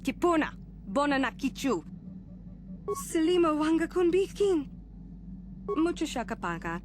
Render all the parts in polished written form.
Kipuna, bona na kichu. Selima wanga kun bikin. Mucho shakapaka.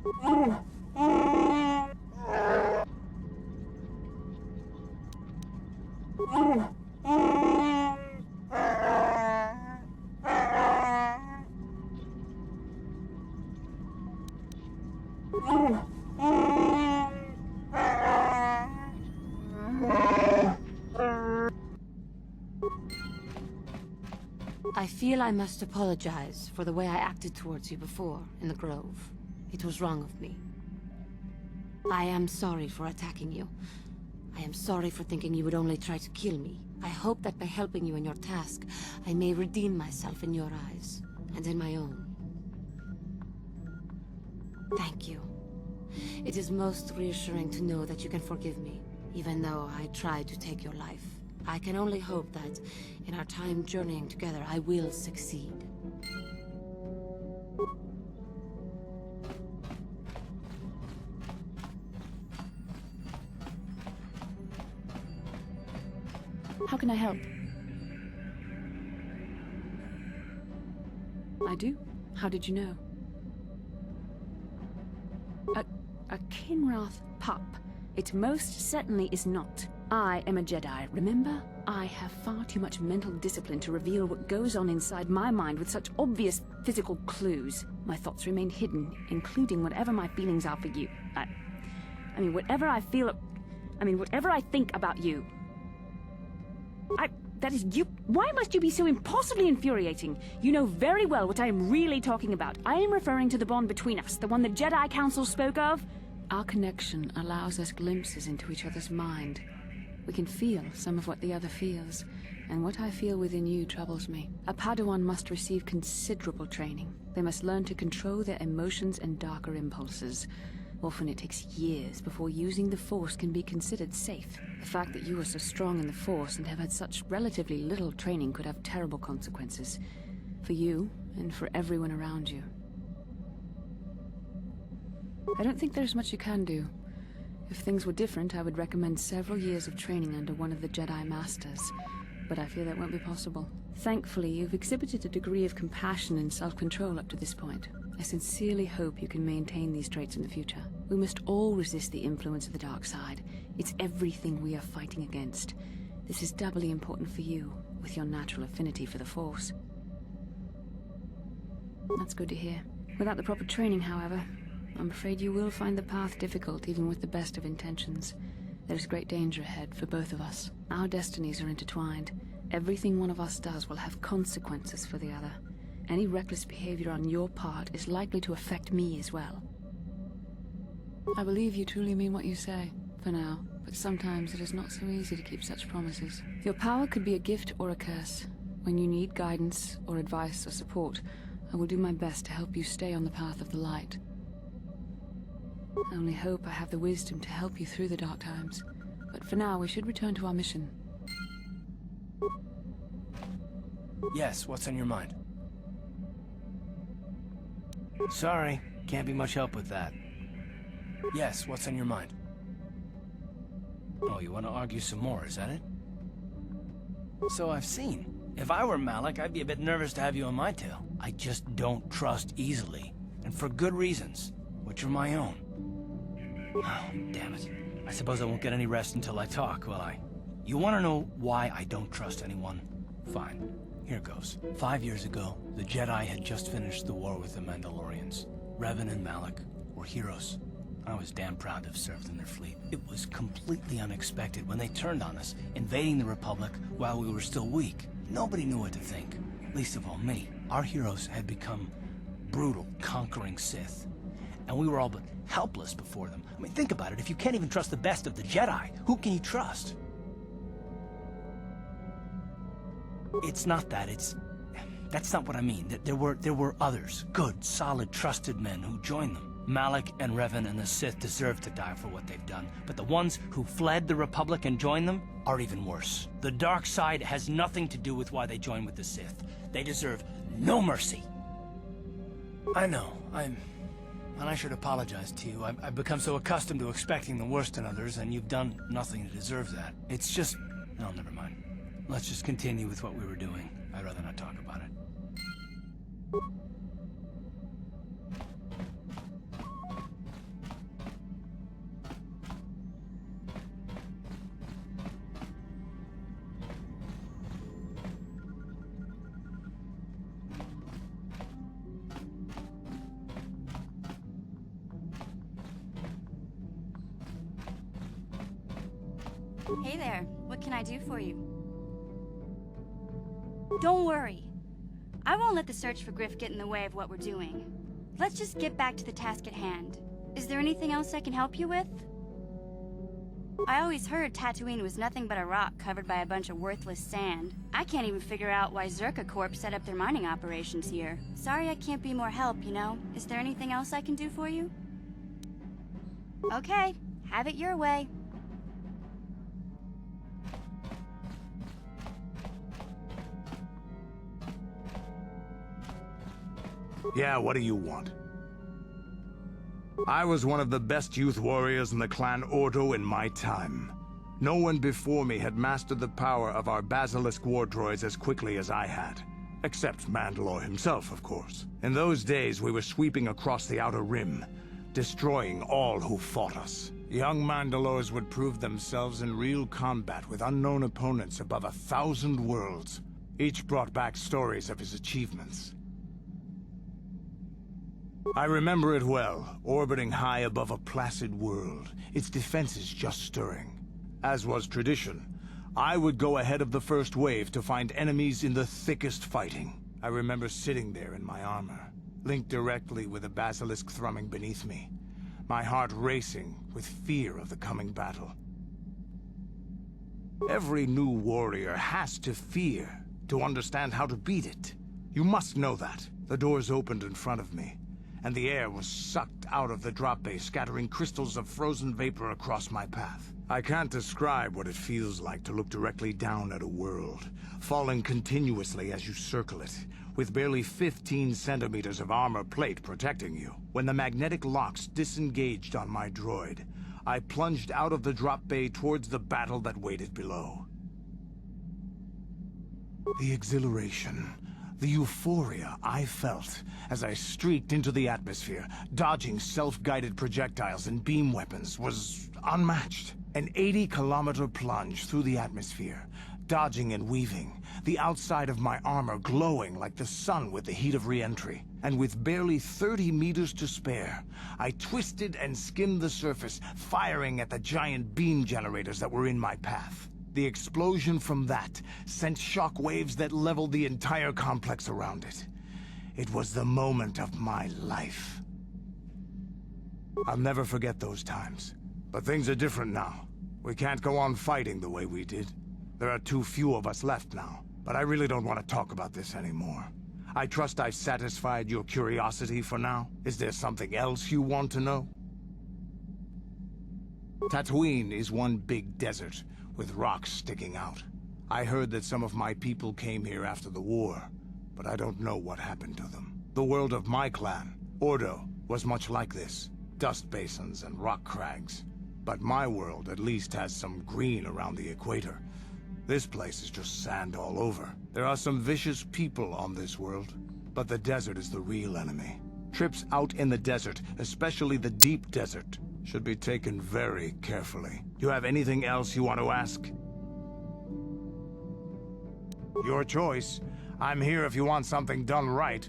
I feel I must apologize for the way I acted towards you before, in the Grove. It was wrong of me. I am sorry for attacking you. I am sorry for thinking you would only try to kill me. I hope that by helping you in your task, I may redeem myself in your eyes, and in my own. Thank you. It is most reassuring to know that you can forgive me, even though I tried to take your life. I can only hope that, in our time journeying together, I will succeed. How can I help? I do? How did you know? A Kinrath pup. It most certainly is not. I am a Jedi, remember? I have far too much mental discipline to reveal what goes on inside my mind with such obvious physical clues. My thoughts remain hidden, including whatever my feelings are for you. I mean, whatever I feel... whatever I think about you. That is you... Why must you be so impossibly infuriating? You know very well what I am really talking about. I am referring to the bond between us, the one the Jedi Council spoke of. Our connection allows us glimpses into each other's mind. We can feel some of what the other feels, and what I feel within you troubles me. A Padawan must receive considerable training. They must learn to control their emotions and darker impulses. Often it takes years before using the Force can be considered safe. The fact that you are so strong in the Force and have had such relatively little training could have terrible consequences. For you, and for everyone around you. I don't think there's much you can do. If things were different, I would recommend several years of training under one of the Jedi Masters. But I fear that won't be possible. Thankfully, you've exhibited a degree of compassion and self-control up to this point. I sincerely hope you can maintain these traits in the future. We must all resist the influence of the dark side. It's everything we are fighting against. This is doubly important for you, with your natural affinity for the Force. That's good to hear. Without the proper training, however, I'm afraid you will find the path difficult, even with the best of intentions. There's great danger ahead for both of us. Our destinies are intertwined. Everything one of us does will have consequences for the other. Any reckless behavior on your part is likely to affect me as well. I believe you truly mean what you say, for now, but sometimes it is not so easy to keep such promises. Your power could be a gift or a curse. When you need guidance, or advice, or support, I will do my best to help you stay on the path of the light. I only hope I have the wisdom to help you through the dark times. But for now, we should return to our mission. Yes, what's on your mind? Sorry, can't be much help with that. Yes, what's on your mind? Oh, you want to argue some more, is that it? So I've seen. If I were Malak, I'd be a bit nervous to have you on my tail. I just don't trust easily. And for good reasons, which are my own. Oh, damn it. I suppose I won't get any rest until I talk, will I? You want to know why I don't trust anyone? Fine. Here goes. 5 years ago, the Jedi had just finished the war with the Mandalorians. Revan and Malak were heroes. I was damn proud to have served in their fleet. It was completely unexpected when they turned on us, invading the Republic while we were still weak. Nobody knew what to think, least of all me. Our heroes had become brutal, conquering Sith. And we were all but helpless before them. I mean, think about it. If you can't even trust the best of the Jedi, who can you trust? It's not that. That's not what I mean. There were others. Good, solid, trusted men who joined them. Malak and Revan and the Sith deserve to die for what they've done. But the ones who fled the Republic and joined them are even worse. The dark side has nothing to do with why they joined with the Sith. They deserve no mercy. I know. And I should apologize to you. I've become so accustomed to expecting the worst in others, and you've done nothing to deserve that. It's just... No, never mind. Let's just continue with what we were doing. I'd rather not talk about it. Hey there, what can I do for you? Don't worry. I won't let the search for Griff get in the way of what we're doing. Let's just get back to the task at hand. Is there anything else I can help you with? I always heard Tattooine was nothing but a rock covered by a bunch of worthless sand. I can't even figure out why Zerka Corp set up their mining operations here. Sorry I can't be more help, you know? Is there anything else I can do for you? Okay, have it your way. Yeah, what do you want? I was one of the best youth warriors in the clan Ordo in my time. No one before me had mastered the power of our basilisk war droids as quickly as I had. Except Mandalore himself, of course. In those days, we were sweeping across the Outer Rim, destroying all who fought us. Young Mandalores would prove themselves in real combat with unknown opponents above 1,000 worlds. Each brought back stories of his achievements. I remember it well, orbiting high above a placid world, its defenses just stirring. As was tradition, I would go ahead of the first wave to find enemies in the thickest fighting. I remember sitting there in my armor, linked directly with the basilisk thrumming beneath me, my heart racing with fear of the coming battle. Every new warrior has to fear to understand how to beat it. You must know that. The doors opened in front of me, and the air was sucked out of the drop bay, scattering crystals of frozen vapor across my path. I can't describe what it feels like to look directly down at a world, falling continuously as you circle it, with barely 15 centimeters of armor plate protecting you. When the magnetic locks disengaged on my droid, I plunged out of the drop bay towards the battle that waited below. The exhilaration, the euphoria I felt as I streaked into the atmosphere, dodging self-guided projectiles and beam weapons, was unmatched. An 80-kilometer plunge through the atmosphere, dodging and weaving, the outside of my armor glowing like the sun with the heat of re-entry. And with barely 30 meters to spare, I twisted and skimmed the surface, firing at the giant beam generators that were in my path. The explosion from that sent shock waves that leveled the entire complex around it. It was the moment of my life. I'll never forget those times. But things are different now. We can't go on fighting the way we did. There are too few of us left now. But I really don't want to talk about this anymore. I trust I've satisfied your curiosity for now. Is there something else you want to know? Tattooine is one big desert, with rocks sticking out. I heard that some of my people came here after the war, but I don't know what happened to them. The world of my clan, Ordo, was much like this. Dust basins and rock crags. But my world at least has some green around the equator. This place is just sand all over. There are some vicious people on this world, but the desert is the real enemy. Trips out in the desert, especially the deep desert, should be taken very carefully. Do you have anything else you want to ask? Your choice. I'm here if you want something done right.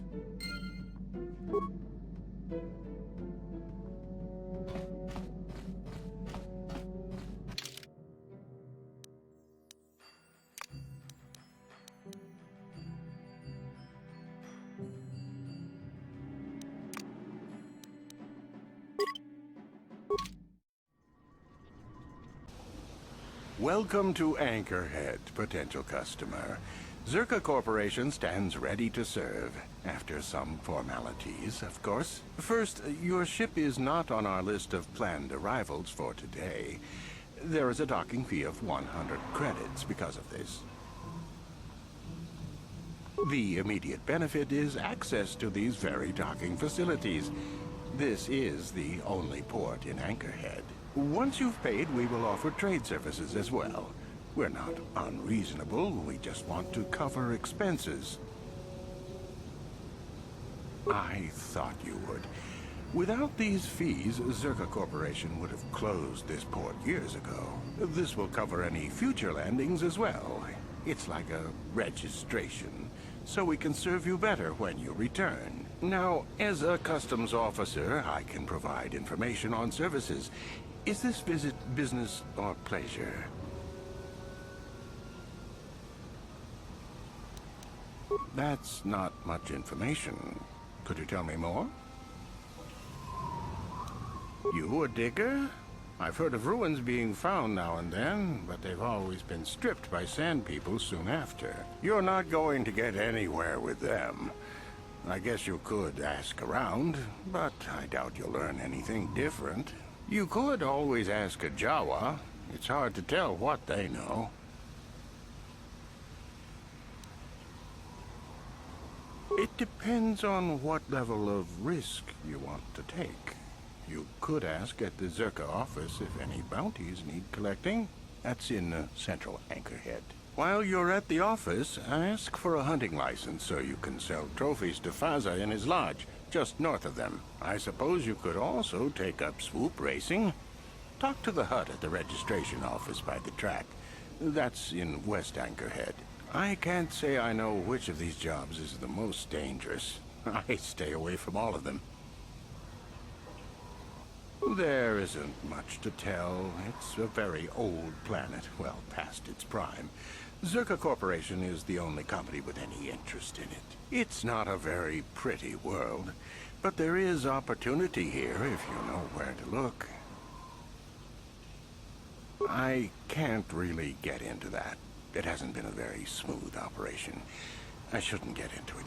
Welcome to Anchorhead, potential customer. Zerka Corporation stands ready to serve, after some formalities, of course. First, your ship is not on our list of planned arrivals for today. There is a docking fee of 100 credits because of this. The immediate benefit is access to these very docking facilities. This is the only port in Anchorhead. Once you've paid, we will offer trade services as well. We're not unreasonable, we just want to cover expenses. I thought you would. Without these fees, Zerka Corporation would have closed this port years ago. This will cover any future landings as well. It's like a registration, so we can serve you better when you return. Now, as a customs officer, I can provide information on services. Is this visit business or pleasure? That's not much information. Could you tell me more? You a digger? I've heard of ruins being found now and then, but they've always been stripped by sand people soon after. You're not going to get anywhere with them. I guess you could ask around, but I doubt you'll learn anything different. You could always ask a Jawa. It's hard to tell what they know. It depends on what level of risk you want to take. You could ask at the Zerka office if any bounties need collecting. That's in Central Anchorhead. While you're at the office, ask for a hunting license so you can sell trophies to Faza in his lodge, just north of them. I suppose you could also take up swoop racing. Talk to the hut at the registration office by the track. That's in West Anchorhead. I can't say I know which of these jobs is the most dangerous. I stay away from all of them. There isn't much to tell. It's a very old planet, well past its prime. Zerka Corporation is the only company with any interest in it. It's not a very pretty world, but there is opportunity here if you know where to look. I can't really get into that. It hasn't been a very smooth operation. I shouldn't get into it.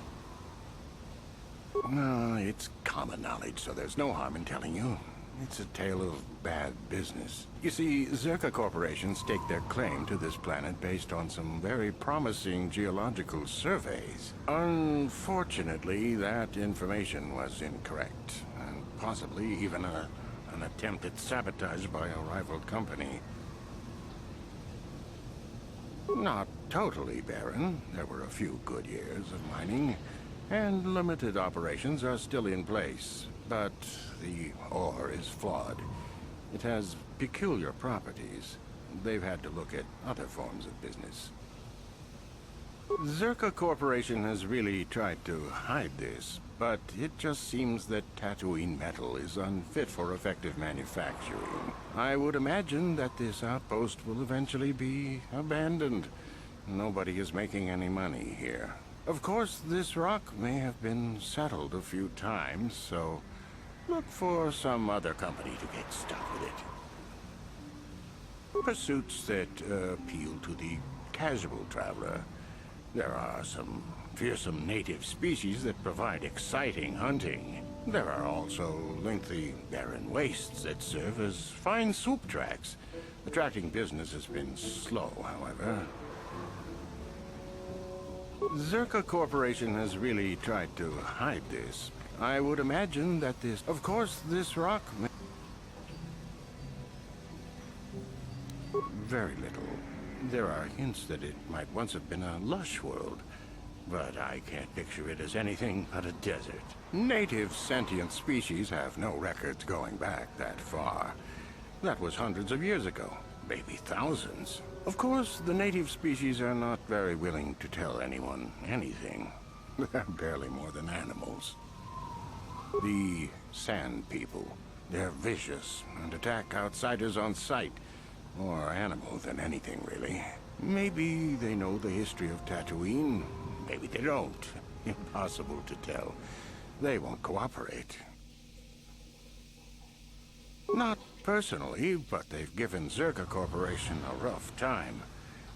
No, it's common knowledge, so there's no harm in telling you. It's a tale of bad business. You see, Zerka Corporation staked their claim to this planet based on some very promising geological surveys. Unfortunately, that information was incorrect, and possibly even an attempt at sabotage by a rival company. Not totally barren. There were a few good years of mining, and limited operations are still in place. But the ore is flawed. It has peculiar properties. They've had to look at other forms of business. Zerka Corporation has really tried to hide this, but it just seems that Tattooine metal is unfit for effective manufacturing. I would imagine that this outpost will eventually be abandoned. Nobody is making any money here. Of course, this rock may have been settled a few times, so look for some other company to get stuck with it. Pursuits that appeal to the casual traveler. There are some fearsome native species that provide exciting hunting. There are also lengthy, barren wastes that serve as fine swoop tracks. Attracting business has been slow, however. Zerka Corporation has really tried to hide this. I would imagine that this... Of course, this rock... Very little. There are hints that it might once have been a lush world, but I can't picture it as anything but a desert. Native sentient species have no records going back that far. That was hundreds of years ago, maybe thousands. Of course, the native species are not very willing to tell anyone anything. They're barely more than animals. The Sand People. They're vicious and attack outsiders on sight. More animal than anything, really. Maybe they know the history of Tattooine. Maybe they don't. Impossible to tell. They won't cooperate. Not personally, but they've given Zerka Corporation a rough time.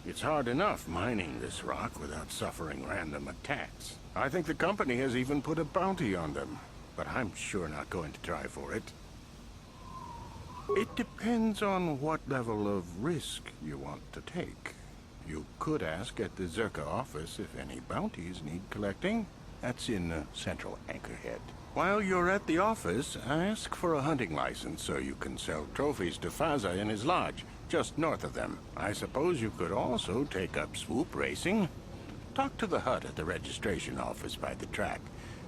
It's hard enough mining this rock without suffering random attacks. I think the company has even put a bounty on them, but I'm sure not going to try for it. It depends on what level of risk you want to take. You could ask at the Zerka office if any bounties need collecting. That's in Central Anchorhead. While you're at the office, ask for a hunting license so you can sell trophies to Faza in his lodge, just north of them. I suppose you could also take up swoop racing. Talk to the hut at the registration office by the track.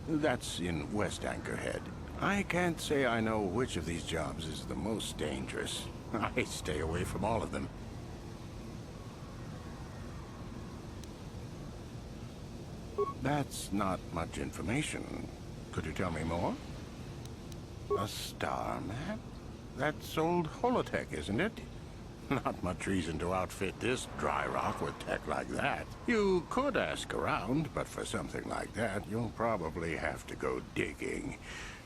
That's in West Anchorhead. I can't say I know which of these jobs is the most dangerous. I stay away from all of them. That's not much information. Could you tell me more? A star map? That's old Holotech, isn't it? Not much reason to outfit this dry rock with tech like that. You could ask around, but for something like that, you'll probably have to go digging.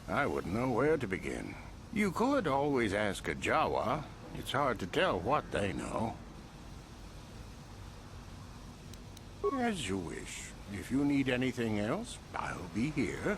I wouldn't know where to begin. You could always ask a Jawa. It's hard to tell what they know. As you wish. If you need anything else, I'll be here.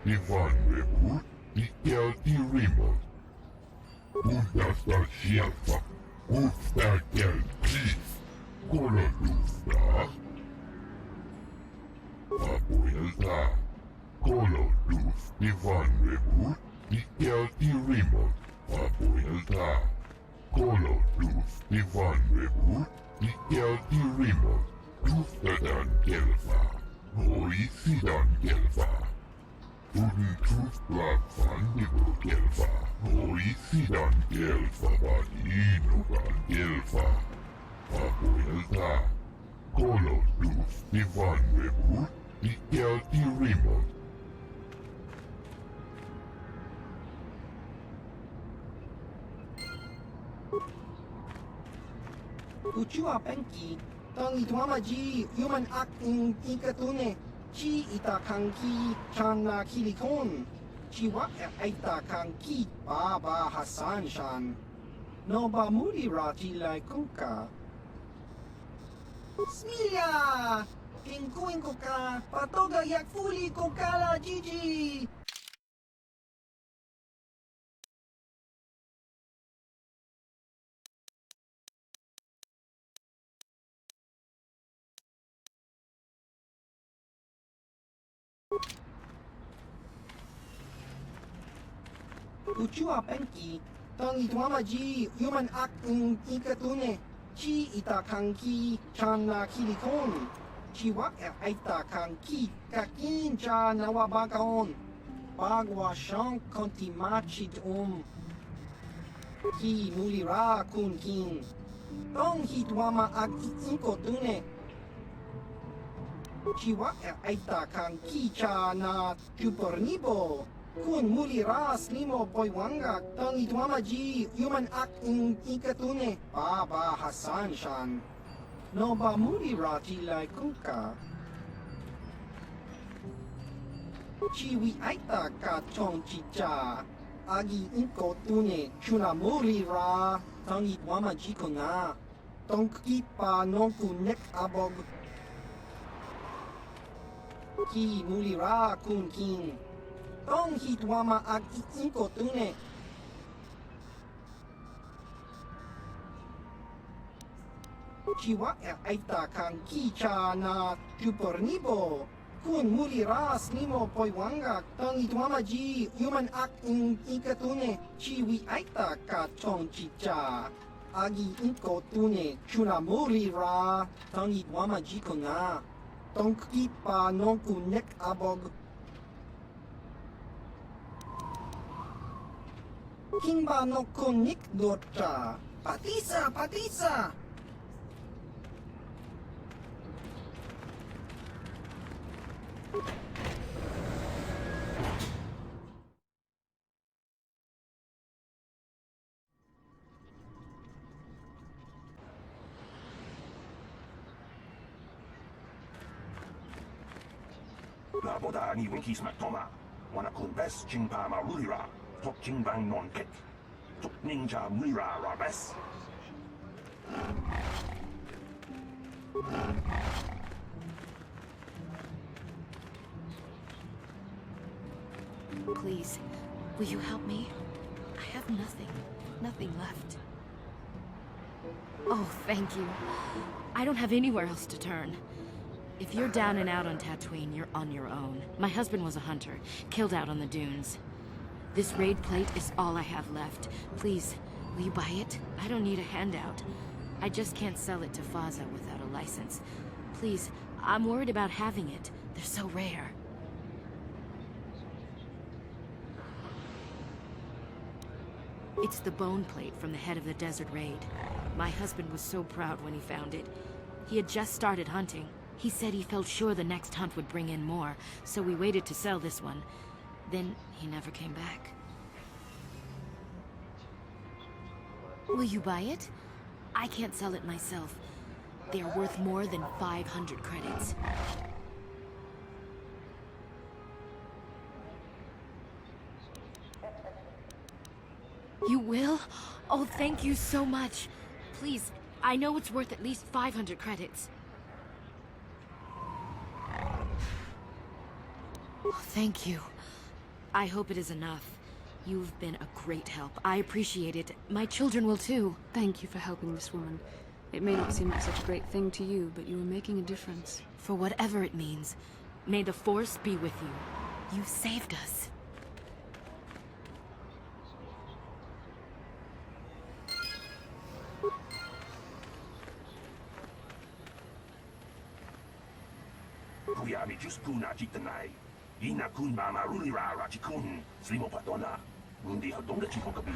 Ivan Rebut, Ikelti Remote. Uudasta sieltä, uutta kelpii, kolotusta. Apuilta, kolotus Ivan Rebut, Ikelti Remote. Apuilta, kolotus Ivan Rebut, Ikelti Remote. Tustetaan kelpaa, hoisidan kelpaa. Uudistusplaatsan kelpaa, hoisidan kelpaa, innokan kelpaa. Apuilta, kolotus Ivan Rebut, Ikelti Remote. Ucua penki, tang ituama ji human acting ikatune, chi itakanki chana kilikon, chi wak itakanki baba Hassan shan, no ba mudi rati lai kuka. Smilia, kinkuin kuka, patoga yak fuli kokala Gigi. Ucua penki, tang ituama ji human acting ikatune, chi itakanki chana kilikon, chi wak itakanki kakin cha nawabakaon, bagwa shank konti machit ki mulira kun kin, tong hituama ag ikotune, chi wak itakanki cha na chupornibo, Kun muliras nimo poiwangak tang ituamaji human act in ikatune Baba Hassan Shan. No ba mulira tilai kunka. Chiwi aita ka chong chicha. Agi inko tune chuna mulira tang ituamaji kuna. Tong kipa non kunek abog. Ki mulira kun kin. Tong hitwama ag inko tune. Chiwa aita kang kicha na chupornibo. Kun muliras nimo poiwangak tong itwama ji human act in ikatune. Chiwi aita ka chong chicha. Agi inko tune chuna mulira tong itwama ji kuna. Tong kipa non kunek abog. Kimba no kunik dota. Patisa, patisa. La boda ni winkis matoma. Wana kun bes chingpa marulira. Tok chingbang non kek. Tok ninja mira rabes. Please, will you help me? I have nothing left. Oh, thank you. I don't have anywhere else to turn. If you're down and out on Tattooine, you're on your own. My husband was a hunter, killed out on the dunes. This raid plate is all I have left. Please, will you buy it? I don't need a handout. I just can't sell it to Faza without a license. Please, I'm worried about having it. They're so rare. It's the bone plate from the head of the desert raid. My husband was so proud when he found it. He had just started hunting. He said he felt sure the next hunt would bring in more, so we waited to sell this one. Then he never came back. Will you buy it? I can't sell it myself. They're worth more than 500 credits. You will? Oh, thank you so much. Please, I know it's worth at least 500 credits. Oh, thank you. I hope it is enough. You've been a great help. I appreciate it. My children will too. Thank you for helping this woman. It may not seem like such a great thing to you, but you are making a difference. For whatever it means, may the Force be with you. You saved us. Kuyami just kuna chitanai. Ina kun mama rulira rachikun. Slimo patona. Mundi hadonga chikokabi.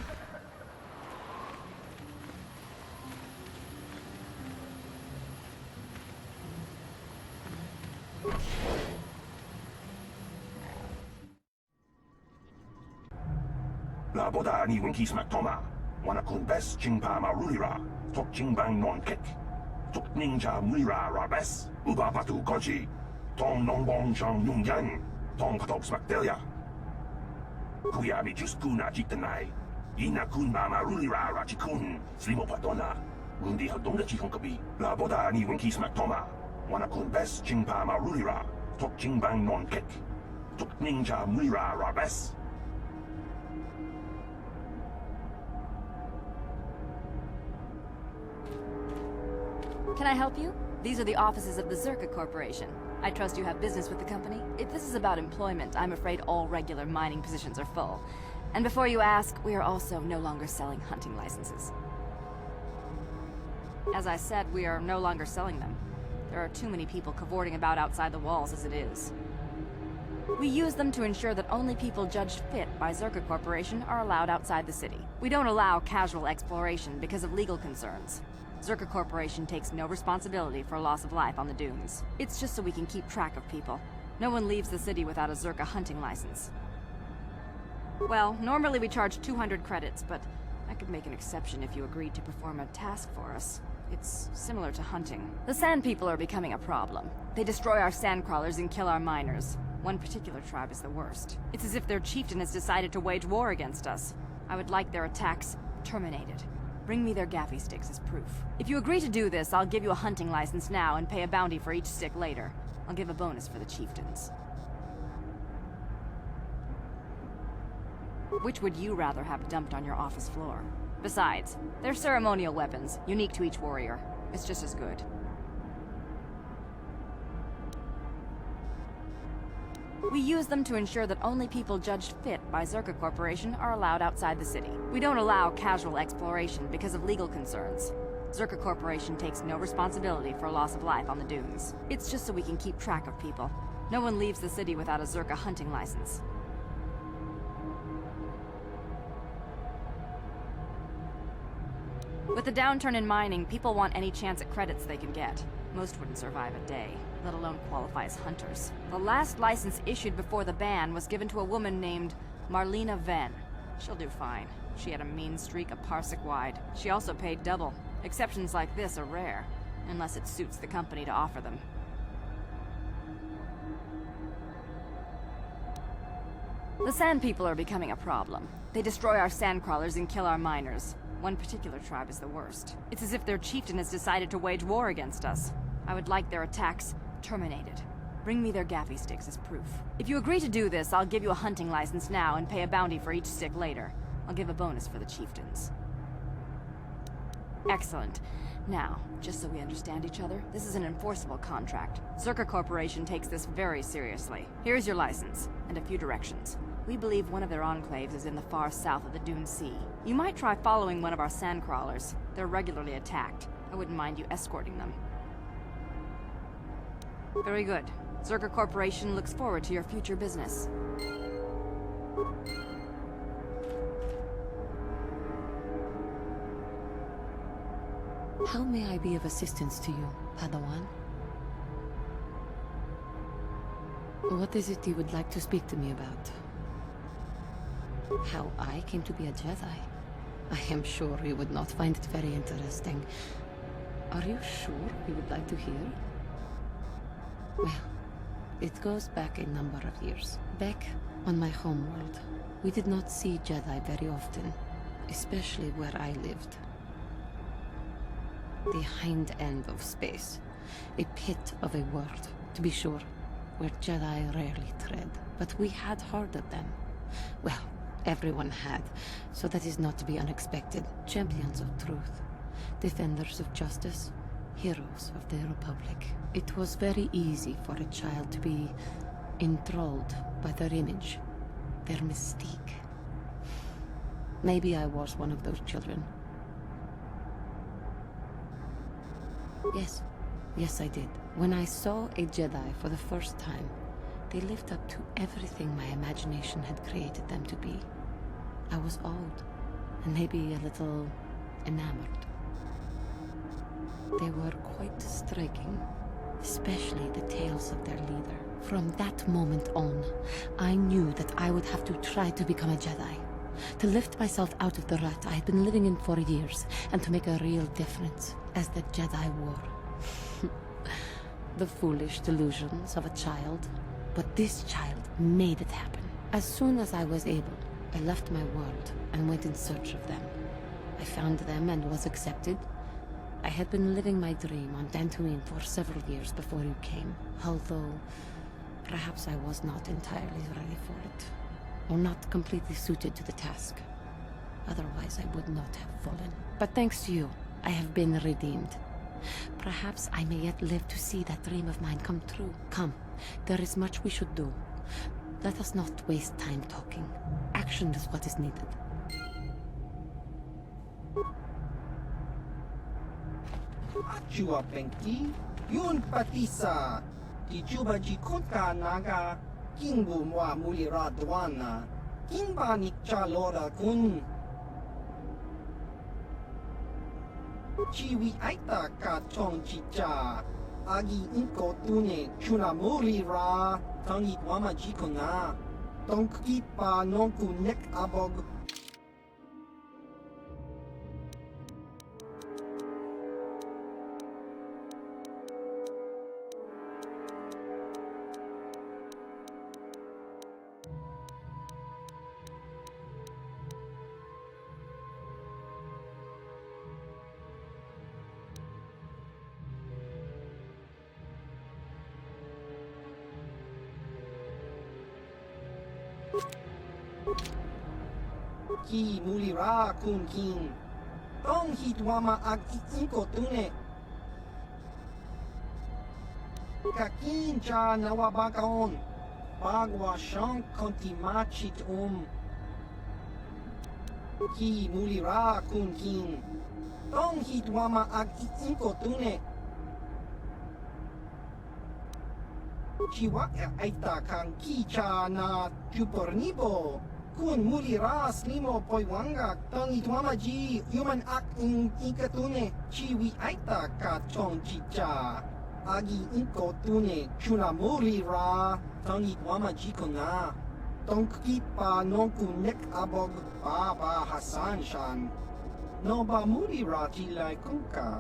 La boda ni winkis matoma. Wana kun bes chingpa marulira. Tok chingbang non kek. Tok ninja mira rabes. Uba patu konchi. Tong nongbong chang yung yan. Tong katok smaktelia. Kuyami just kuna chitanai. Ina kun mama rulira rachikun. Slimo patona. Mundi hadonga chikokabi. La boda ni winkis matoma. Wana kun bes chingpa marulira. Tok chingbang non kek. Tok ninja mira rabes. Can I help you? These are the offices of the Zerka Corporation. I trust you have business with the company. If this is about employment, I'm afraid all regular mining positions are full. And before you ask, we are also no longer selling hunting licenses. As I said, we are no longer selling them. There are too many people cavorting about outside the walls as it is. We use them to ensure that only people judged fit by Zerka Corporation are allowed outside the city. We don't allow casual exploration because of legal concerns. Zerka Corporation takes no responsibility for loss of life on the dunes. It's just so we can keep track of people. No one leaves the city without a Zerka hunting license. Well, normally we charge 200 credits, but I could make an exception if you agreed to perform a task for us. It's similar to hunting. The Sand People are becoming a problem. They destroy our sandcrawlers and kill our miners. One particular tribe is the worst. It's as if their chieftain has decided to wage war against us. I would like their attacks terminated. Bring me their gaffy sticks as proof. If you agree to do this, I'll give you a hunting license now and pay a bounty for each stick later. I'll give a bonus for the chieftains. Which would you rather have dumped on your office floor? Besides, they're ceremonial weapons, unique to each warrior. It's just as good. We use them to ensure that only people judged fit by Zerka Corporation are allowed outside the city. We don't allow casual exploration because of legal concerns. Zerka Corporation takes no responsibility for loss of life on the dunes. It's just so we can keep track of people. No one leaves the city without a Zerka hunting license. With the downturn in mining, people want any chance at credits they can get. Most wouldn't survive a day, let alone qualify as hunters. The last license issued before the ban was given to a woman named Marlena Venn. She'll do fine. She had a mean streak a parsec wide. She also paid double. Exceptions like this are rare, unless it suits the company to offer them. The Sand People are becoming a problem. They destroy our sandcrawlers and kill our miners. One particular tribe is the worst. It's as if their chieftain has decided to wage war against us. I would like their attacks terminated. Bring me their gaffy sticks as proof. If you agree to do this, I'll give you a hunting license now and pay a bounty for each stick later. I'll give a bonus for the chieftains. Excellent. Now, just so we understand each other, this is an enforceable contract. Zerka Corporation takes this very seriously. Here's your license, and a few directions. We believe one of their enclaves is in the far south of the Dune Sea. You might try following one of our sandcrawlers. They're regularly attacked. I wouldn't mind you escorting them. Very good. Zerka Corporation looks forward to your future business. How may I be of assistance to you, Padawan? What is it you would like to speak to me about? How I came to be a Jedi? I am sure you would not find it very interesting. Are you sure you would like to hear? Well, it goes back a number of years. Back on my homeworld, we did not see Jedi very often, especially where I lived. The hind end of space. A pit of a world, to be sure, where Jedi rarely tread. But we had heard of them. Well, everyone had, so that is not to be unexpected. Champions of truth, defenders of justice, heroes of the Republic. It was very easy for a child to be enthralled by their image, their mystique. Maybe I was one of those children. Yes, I did. When I saw a Jedi for the first time, they lived up to everything my imagination had created them to be. I was awed, and maybe a little enamored. They were quite striking, especially the tales of their leader. From that moment on, I knew that I would have to try to become a Jedi, to lift myself out of the rut I had been living in for years, and to make a real difference as the Jedi wore. The foolish delusions of a child, but this child made it happen. As soon as I was able, I left my world and went in search of them. I found them and was accepted. I had been living my dream on Tattoonie for several years before you came, although perhaps I was not entirely ready for it, or not completely suited to the task. Otherwise, I would not have fallen. But thanks to you, I have been redeemed. Perhaps I may yet live to see that dream of mine come true. Come, there is much we should do. Let us not waste time talking. Action is what is needed. Achua Penki, Yun Patisa, Tijuba Jikutka Naga, Kingu Mwa Mulira Dwana, Kinba Nikchalora Kun. Chiwi Aita Kachong Chicha, Agi Inko Tune, Chunamuri Ra, Tangi Wama Jikuna, Tong kipa non kunek abog. Ki mulira kun kin. Tong hitwama ag inko tune. Kakin cha nawabakaon. Bagwa shank kontimachit Ki mulira kun kin. Tong hitwama ag inko tune. Chiwa aita kang ki cha na chupornibo. Kun mulira slimo poiwanga tong itwama ji human ak ikatune chiwi aita ka tong chicha agi inko tune chuna mulira tong itwama ji kona tong kipa non kunek abog baba Hasan shan no ba mulira jilai kunka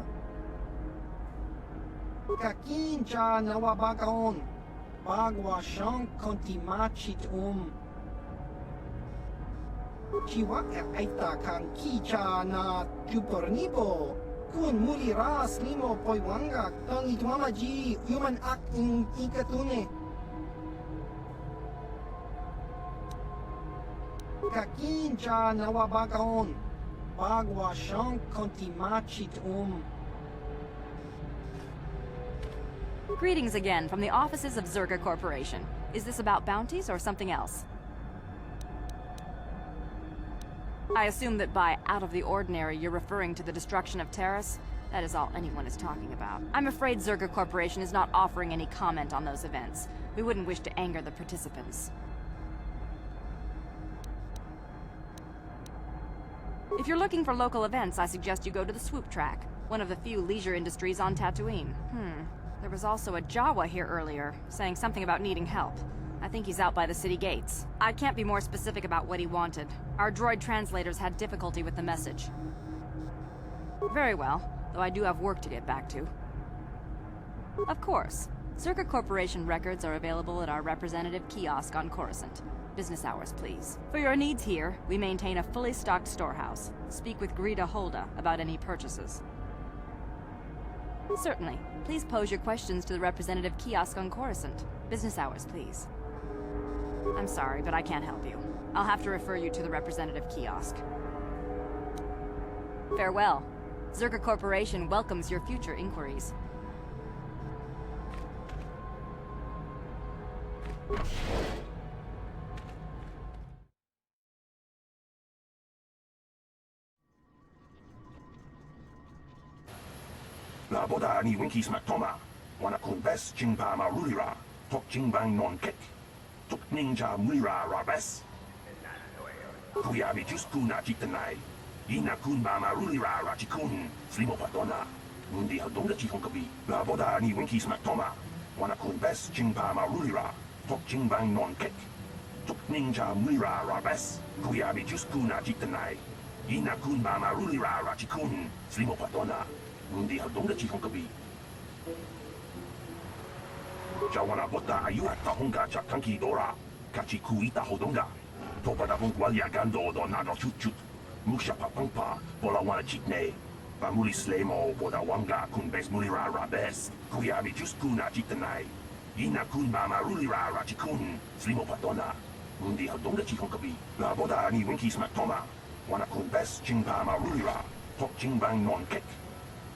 kakin cha nawabakaon bagwa shank kontimachit Chiwa aita kang kicha na chupornibo. Kun mulira slimo poiwanga tong itwama ji human ak ikatune. Kakin cha nawabakaon. Bagwa shank kontimachit Greetings again from the offices of Zerga Corporation. Is this about bounties or something else? I assume that by out of the ordinary, you're referring to the destruction of Terrace? That is all anyone is talking about. I'm afraid Zerga Corporation is not offering any comment on those events. We wouldn't wish to anger the participants. If you're looking for local events, I suggest you go to the Swoop Track, one of the few leisure industries on Tattooine. There was also a Jawa here earlier, saying something about needing help. I think he's out by the city gates. I can't be more specific about what he wanted. Our droid translators had difficulty with the message. Very well, though I do have work to get back to. Of course. Zerga Corporation records are available at our representative kiosk on Coruscant. Business hours, please. For your needs here, we maintain a fully stocked storehouse. Speak with Greta Holda about any purchases. Certainly. Please pose your questions to the representative kiosk on Coruscant. Business hours, please. I'm sorry, but I can't help you. I'll have to refer you to the representative kiosk. Farewell. Zerga Corporation welcomes your future inquiries. La boda ni winki smak toma. Wana kun bes jingpa marulira. Tok jingbang non kek. Tok ninja mulira rabes. Kuyabi just kuna jitanai. Ina kun ba marulira rachikun. Slimo patona. Mundi hadonga chikon kabi. La boda ni winki smak toma. Wana kun bes jingpa marulira. Tok jingbang non kek. Tok ninja mulira rabes. Kuyabi just kuna jitanai. Ina kun ba marulira rachikun. Slimo patona. Mundi hadonga chikon kabi. Jawana bota ayu at tahonga chakanki dora. Kachi kuita hodonga. Topa da bungwalia gando do nado chut chut. Musha papampa, bola wana chitne. Pamuli slemo, boda wanga kun bes mulira rabes. Kuyabi just kuna chitanai. Ina kun mama rulira rachikun. Slimo patona. Mundi hadonga chikon kabi. La boda ni winki smak toma. Wana kun bes jingpa marulira. Tok jingbang non kek.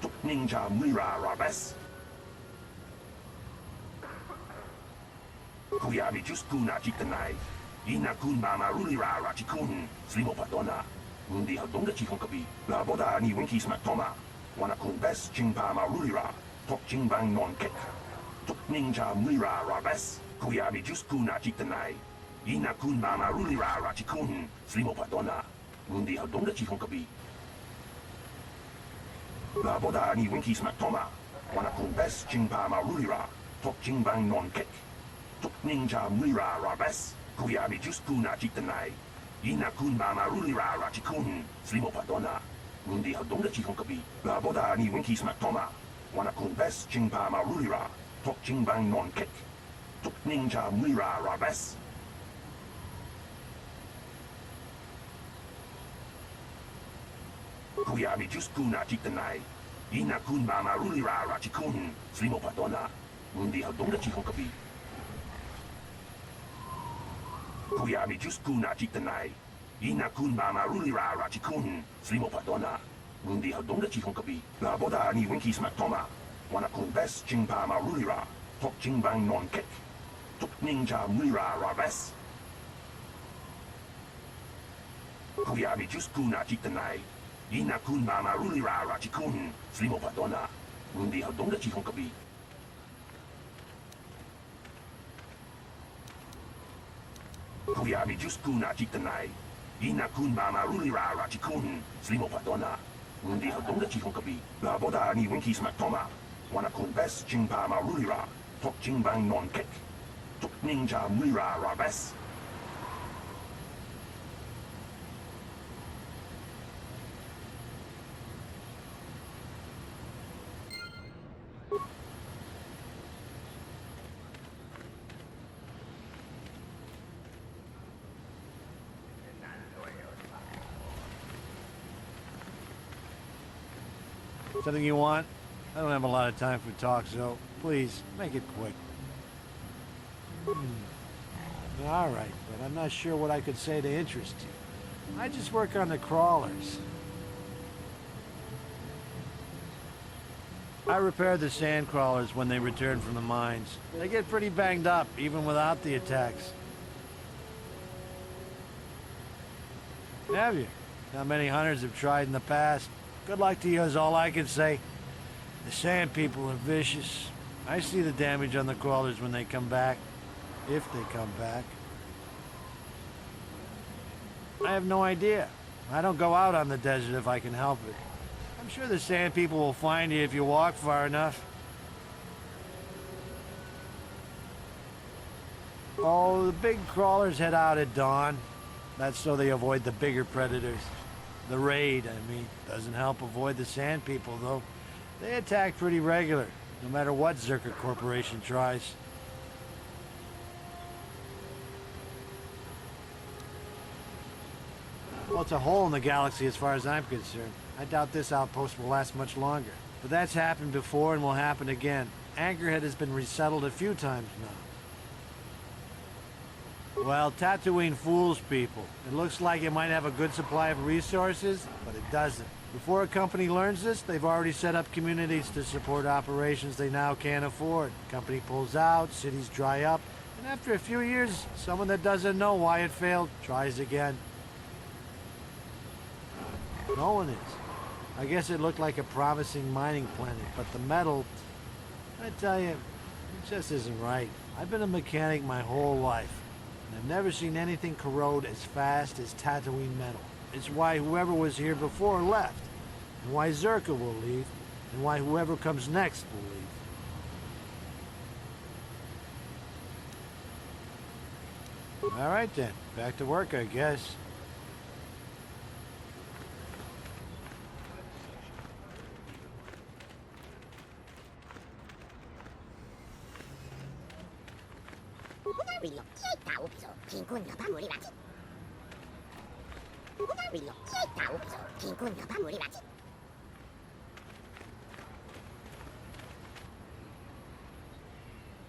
Tok ninja mulira rabes. Kuyabi just kuna chitanai. Ina kun mama rulira rachikun. Slimo patona. Mundi hadonga chikon kabi. La boda ni winki smak toma. Wana kun bes jingpa marulira. Tok jingbang non kek. Tok ninja mulira rabes. Kuyabi just kuna chitanai. Ina kun mama rulira rachikun. Slimo patona. Mundi hadonga chikon kabi. La boda ni winki smak toma. Wana kun bes jingpa marulira. Tok jingbang non kek. Tok ninja mulira rabes. Kuyabi Juskuna Chitanai, Ina Kun Mama Rulira Rachikun, Slimo Padona, Mundi Hadonga Chihonkabi, La Boda Ni Winky Smaktoma, Wanakun Bes Chingpa Marulira, Tok Chingbang Non Kek, Tok Ninja Muira Rabes. Kuyabi Juskuna Chitanai, Ina Kun Mama Rulira Rachikun, Slimo Padona, Mundi Hadonga Chihonkabi. Kuyabi Juskuna Chitanai, Ina Kun Mama Rulira Rachikun, Slimo Padona, Mundi Hadonga Chihonkabi, La Boda Ni Winky Smaktoma, Wanakun Bes Chingpa Marulira, Tok Chingbang Non Kek, Tok Ninja Muira Rabes. Kuyabi Juskuna Chitanai, Ina Kun Mama Rulira Rachikun, Slimo Padona, Mundi Hadonga Chihonkabi. Kuyabi Juskuna Chitanai, Ina Kun Mama Rulira Rachikun, Slimo Padona, Mundi Hadonga Chihonkabi, La Boda Ni Winky Smaktoma, Wanakun Bes Chingpa Marulira, Tok Chingbang Non Kek, Tok Ninja Muira Rabes. Something you want? I don't have a lot of time for talk, so please, make it quick. All right, but I'm not sure what I could say to interest you. I just work on the crawlers. I repair the sand crawlers when they return from the mines. They get pretty banged up, even without the attacks. Have you? Not many hunters have tried in the past. Good luck to you is all I can say. The sand people are vicious. I see the damage on the crawlers when they come back. If they come back. I have no idea. I don't go out on the desert if I can help it. I'm sure the sand people will find you if you walk far enough. Oh, the big crawlers head out at dawn. That's so they avoid the bigger predators. The raid, I mean, doesn't help avoid the sand people, though. They attack pretty regular, no matter what Zerka Corporation tries. Well, it's a hole in the galaxy as far as I'm concerned. I doubt this outpost will last much longer. But that's happened before and will happen again. Anchorhead has been resettled a few times now. Well, Tattooine fools people. It looks like it might have a good supply of resources, but it doesn't. Before a company learns this, they've already set up communities to support operations they now can't afford. Company pulls out, cities dry up, and after a few years, someone that doesn't know why it failed tries again. No one is. I guess it looked like a promising mining planet, but the metal, I tell you, it just isn't right. I've been a mechanic my whole life. I've never seen anything corrode as fast as Tattooine metal. It's why whoever was here before left, and why Zerka will leave, and why whoever comes next will leave. All right then, back to work, I guess.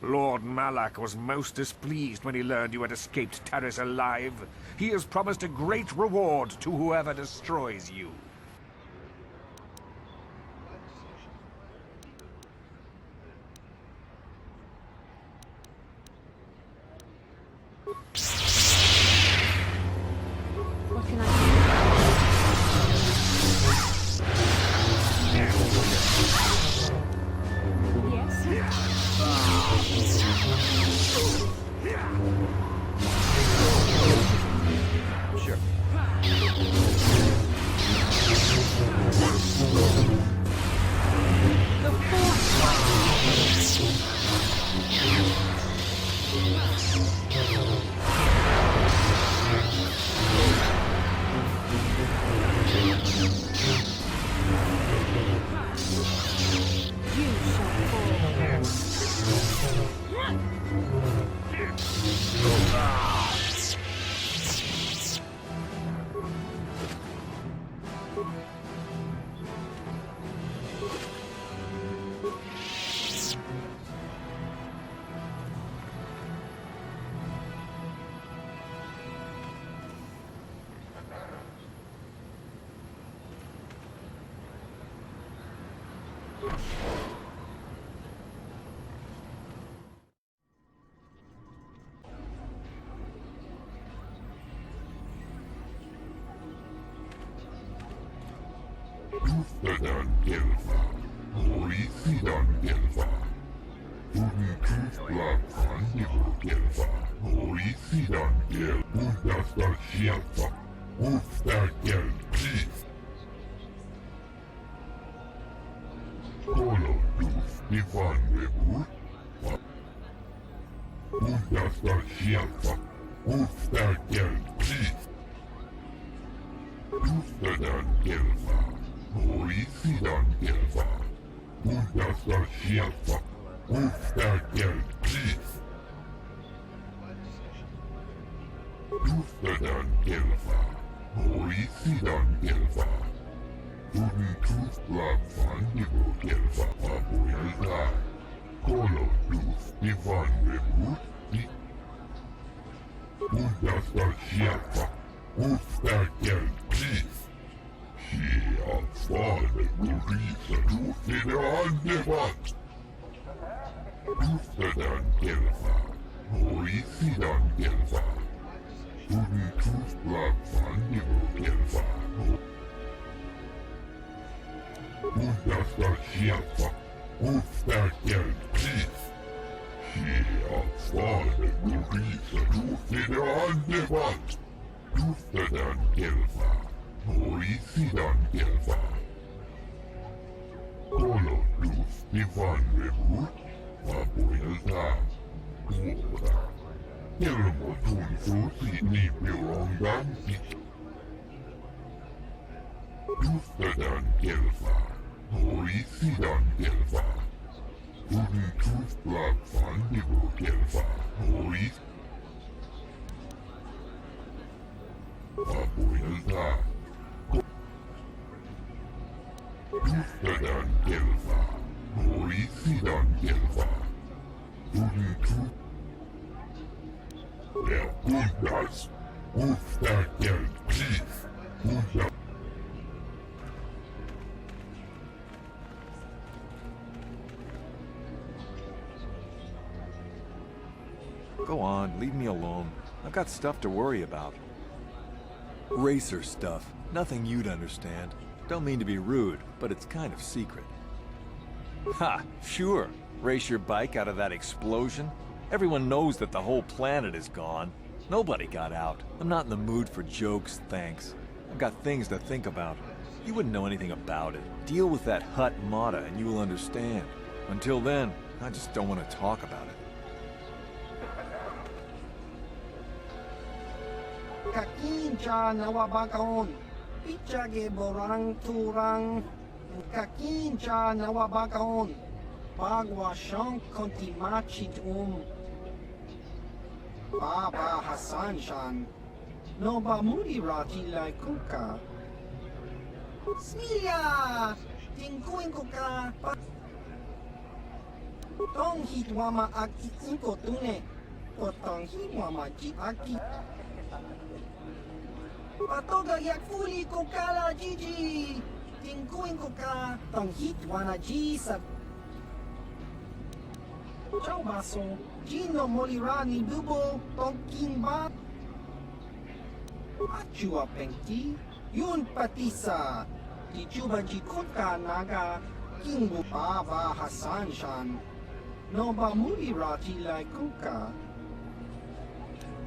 Lord Malak was most displeased when he learned you had escaped Terrace alive. He has promised a great reward to whoever destroys you. What can I Sure. Tustadan gelfa, horisidan gelfa. Tutusla kandibu gelfa, horisidan gel. Undastar sjelfa, ufta gelti. Kolo dus divan webur. Undastar sjelfa, ufta gelti. Tustadan gelfa, horisidan gelfa. Undastar sjelfa, ufta gelti. Tustadan gelfa, horisidan gelfa. Tutusla fandibu gelfa, aboyalda. Kolo dus divan webur. Undastar sjelfa, ufta gelti. Sjelfan gorisa tufide andevat. Tustadan gelfa, horisidan gelfa. Tutusla fandibu gelfa. Undastar sjelfa, ufta gelti. Sjelfan gorisa tufide andevat. Tustadan gelfa, horisidan gelfa. Kolo dus divan webur, aboyalda. Kuora. Ilmo tunsusi ni pirongdan ik. Tustadan gelfa, horisidan gelfa. Tutusla fandibu gelfa, horis. Aboyalda. Tustadan gelfa, horisidan gelfa. Tutus. Der Bundas, ufta gelti. Bundas. Go on, leave me alone. I've got stuff to worry about. Racer stuff. Nothing you'd understand. Don't mean to be rude, but it's kind of secret. Ha! Sure. Race your bike out of that explosion? Everyone knows that the whole planet is gone. Nobody got out. I'm not in the mood for jokes, thanks. I've got things to think about. You wouldn't know anything about it. Deal with that Hut Mata and you will understand. Until then, I just don't want to talk about it. Kakincha nawabakaon, pichage borang turang. Kakincha nawabakaon, bagwa shank kontimachit Baba Hassan Shan, no bamuri rati like kuka. Smilia, tinkuin kuka. Tong hitwama aki inko tune, potong hitwama ji aki. Patoga yak fuli kokala jiji, tinkuin kuka, tong hitwana ji sa. Ciao baso, Gino Molirani Bubo, Tonkin Ba. Achua Penki, Yun Patisa, Tichuba Jikuka Naga, Kingu Baba Hassan Shan, Noba Mulirati Lai Kuka.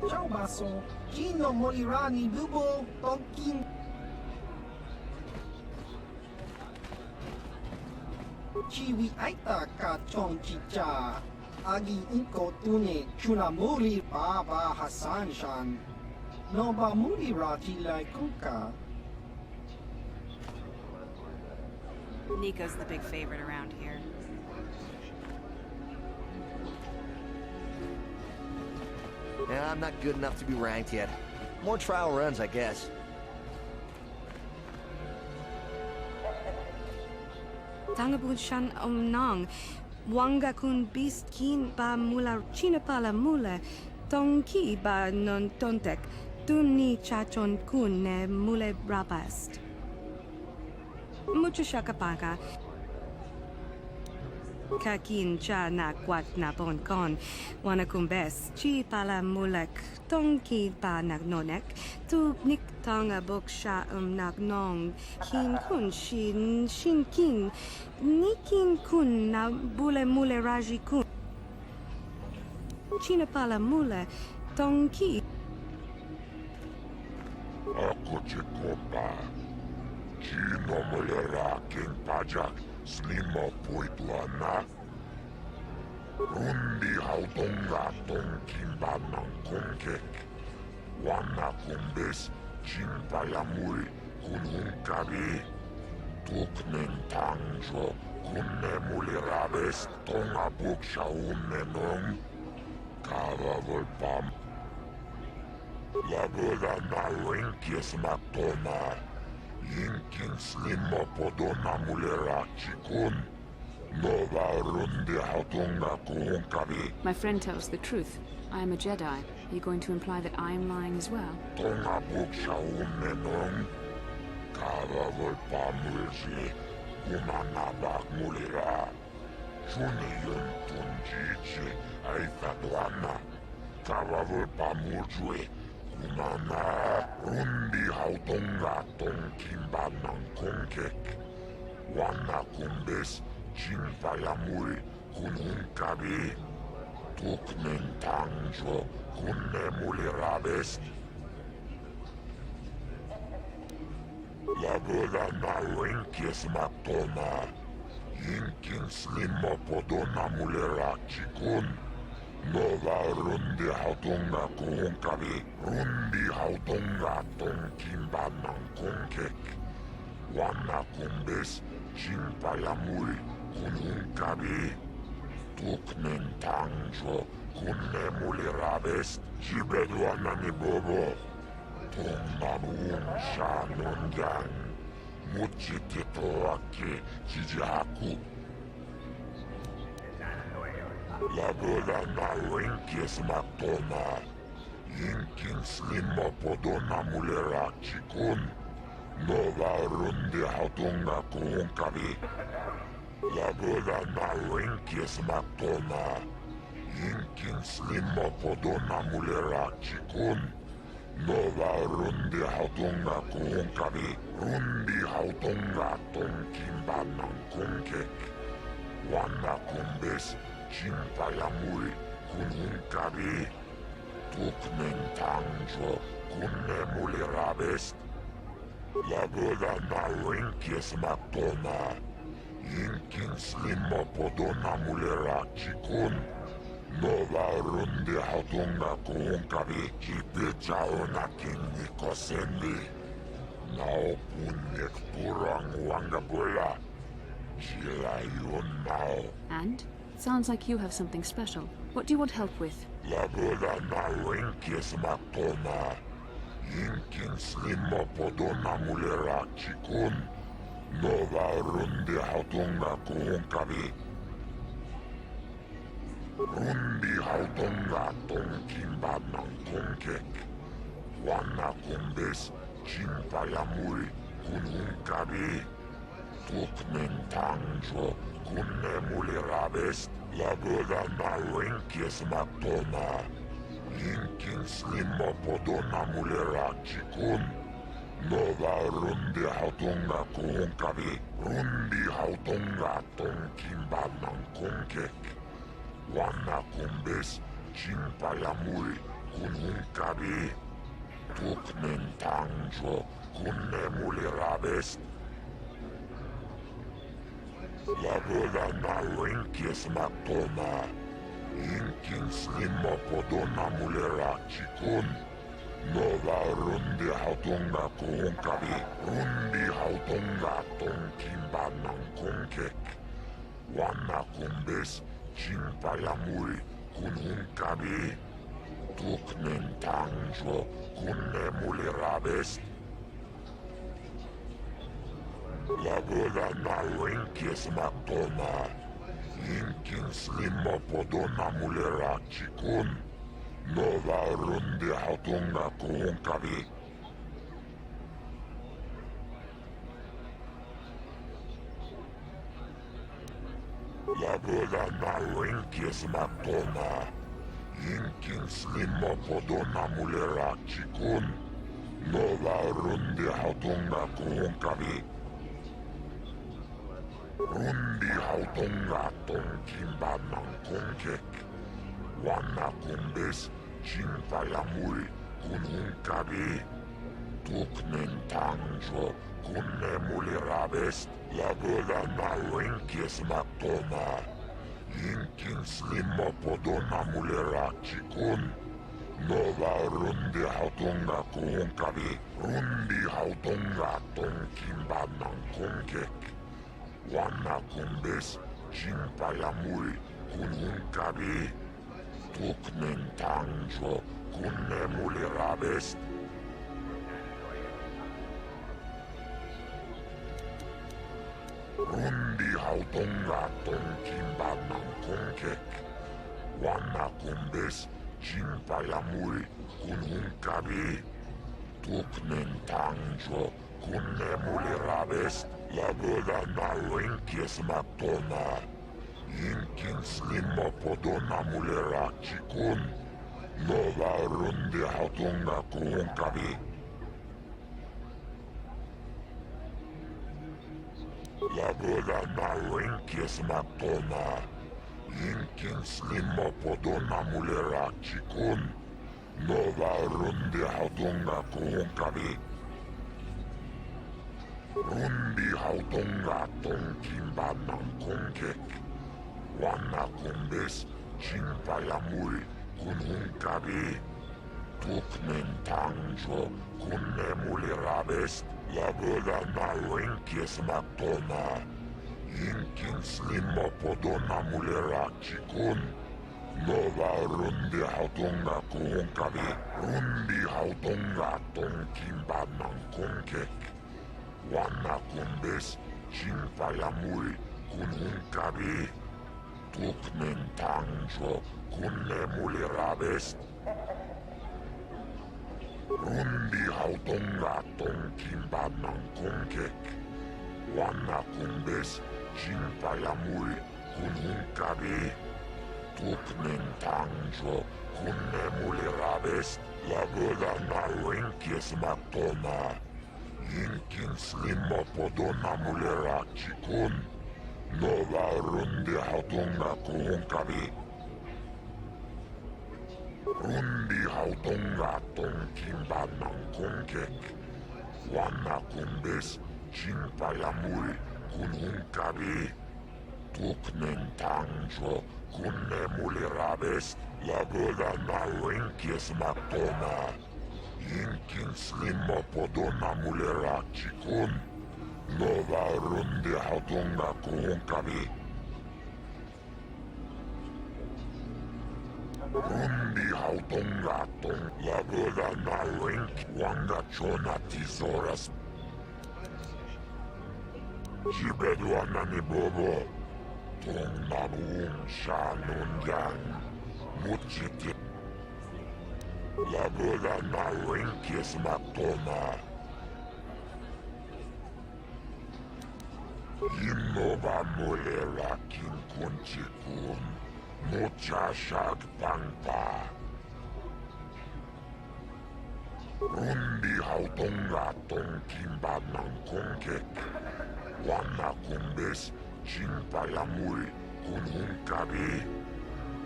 Ciao baso, Gino Molirani Bubo, Tonkin. Chiwi Aita Ka Chong Chicha. Agi inko tune chunamuri Baba Hassan Shan. Noba muri rati lai kuka. Nico's the big favorite around here. Yeah, I'm not good enough to be ranked yet. More trial runs, I guess. Tangabun Shan Omnong. Wanga kun beast kin ba mula chinapala mula. Tongki ba non tontek. Tunni chachon kun ne mule rapast. Mucho shakapaka. Kakin cha na kwat na bon kon. Wanakumbes. Chi pala mulak. Tongki pa nagnonek. Tu nik tonga bok sha nagnong. Kin kun shin kin. Nikin kun na bule mule raji kun. China pala mule. Tongki. Ako Chekopa. Chino mulera king pajak. Snima puitluana. Rundi hautonga tongkimba ng kongkek. Wana kumbes chimpayamuri kunhungkabi. Tuknen tangjo kunne mulirabes tonga buksha unnenong. Kava volpam. Labuda na rinkis matoma. Yinkin slima podona mulera chikun. Nova rundi hautonga kuhunkabi. My friend tells the truth. I am a Jedi. Are you going to imply that I am lying as well? Tonga buksha unnenong. Kava volpamulji. Kumanabak mulera. Chuni yun tunjichi. Aitadwana. Kava volpamulji. Kumana rundi hautonga tongkimba ng kongkek. Wana kumbes chimpayamuri kunhungkabi. Tuknen tangjo kunne mulirabes. Labuda na rinkis matoma. Yinkin slima podona mulera chikun. Nova rundi hautonga kuhunkabi. Rundi hautonga tongkimba ng kongkek. Wana kumbes chimpayamuri kunhunkabi. Tuknen tangjo kunne mulirabes. Jibedwana ni bobo. Tongmamun sha nungyang. Muchitito aki jijaku. Labuda na rinkis matoma. Yinkin slima podona mulera chikun. Nova rundi hautonga kuhunkabi. Labuda na rinkis matoma. Yinkin slima podona mulera chikun. Nova rundi hautonga kuhunkabi. Rundi hautonga tongkimba ng kongkek. Wana kumbes chimpayamuri kunhunkabi. Tuknen tangjo kunne mulirabes. Labuda na rinkis matoma. Yinkin slima podona mulera chikun. Nova rundi hautonga kuhunkabi. Kipechao na kinikosendi. Nao punyek turang wangabula. Chila yun nao. And? Sounds like you have something special. What do you want help with? Labuda na rinkis matoma. Yinkin slima podona mulera chikun. Nova rundi hautonga kuhunkabi. Rundi hautonga tongkimba ng kongkek. Wana kumbes chimpayamuri kunhunkabi. Tuknen tangjo kunne mulirabes. Labuda na rinkis matoma. Yinkin slima podona mulera chikun. Nova rundi hautonga kuhunkabi. Rundi hautonga tongkimba ng kongkek. Wana kumbes chimpayamuri kunhunkabi. Tuknen tangjo kunne mulirabes. Labuda na rinkis matoma. Yinkin slima podona mulera chikun. Nova rundi hautonga kuhunkabi. Rundi hautonga tongkimba ng kongkek. Wana kumbes chimpayamuri kunhunkabi. Tuknen tangjo kunne mulirabes. Labuda na rinkis matoma. Yinkin slima podona mulera chikun. Nova rundi hautonga kuhunkabi. Labela na Winkis Matoma. Inkin Slimma Podona Mulera Chikun. Nova Rundi Hautunga Kuhunkavi. Rundi Hautunga Tonkimba Nankongek. Wana Kumbis Chimpayamuri Kunhunkavi. Tuknen Tangjo Kunne Mulirabest. Labela na Winkis Matoma. Inkin Slimma Podona Mulera Chikun. Nova Rundi Hautunga Kuhunkavi. Rundi Hautunga Tonkimba Nankongek. Wana Kumbis Chimpayamuri Kunhunkavi. Tuknen Tangjo Kunne Mulirabest. Rundi Hautunga Tonkimba Nankongek. Wana Kumbis Chimpayamuri Kunhunkavi. Tuknen Tangjo Kunne Mulirabest. Labela na Winkis Matoma. Inkin Slimma Podona Mulera Chikun. Nova Rundi Hautunga Kuhunkavi. Labela na Winkis Matoma. Inkin Slimma Podona Mulera Chikun. Nova Rundi Hautunga Kuhunkavi. Rundi Hautunga Tonkimba Nankongek. Wana Kumbis Chimpayamuri Kunhunkavi. Tuknen Tangjo Kunne Mulirabest. Labela na Winkis Matoma. Inkin Slimma Podona Mulera Chikun. Nova Rundi Hautunga Kuhunkavi. Rundi Hautunga Tonkimba Nankongek. Wana Kumbis Chimpayamuri Kunhunkavi. Tuknen Tangjo Kunne Mulirabest. Rundi Hautunga Tonkimba Nankongek. Wana Kumbis Chimpayamuri Kunhunkavi. Tuknen Tangjo Kunne Mulirabest. Labela na Winkis Matoma. Inkin Slimma Podona Mulera Chikun. Nova Rundi Hautunga Kuhunkavi. Rundi Hautunga Tonkimba Nankongek. Wana Kumbis Chimpayamuri Kunhunkavi. Tuknen Tangjo Kunne Mulirabest. Labela na Winkis Matoma. Inkin Slimma Podona Mulera Chikun. Nova Rundi Hautunga Kuhunkavi. Rundi Hautunga Ton. Labela na Wink. Wanga Chona Tizoras. Jibedwana ni Bobo. Tong Nabuum Shanunyan. Muchiti. Labela na Winkis Matoma. Innova Mulera Kinkunchikun. Muchashag Pangpa. Rundi Hautunga Tonkimba Nankongek. Wana Kumbis Chimpayamuri Kunhunkavi.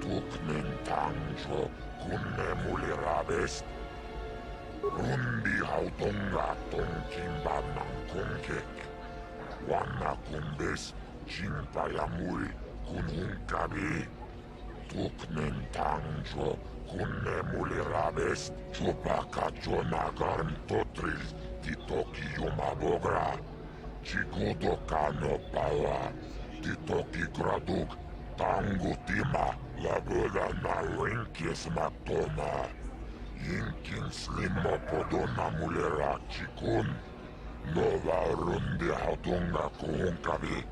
Tuknen Tangjo Kunne Mulirabest. Rundi Hautunga Tonkimba Nankongek. Wana Kumbis Chimpayamuri Kunhunkavi. Tuknen Tangjo Kunne Mulirabest. Chupaka Jonagarn Totril Titoki Yumabogra. Chigudo Kano Pawa. Titoki Graduk Tangu Tima. Labela na Winkis Matoma. Inkin Slimma Podona Mulera Chikun. Nova Rundi Hautunga Kuhunkavi.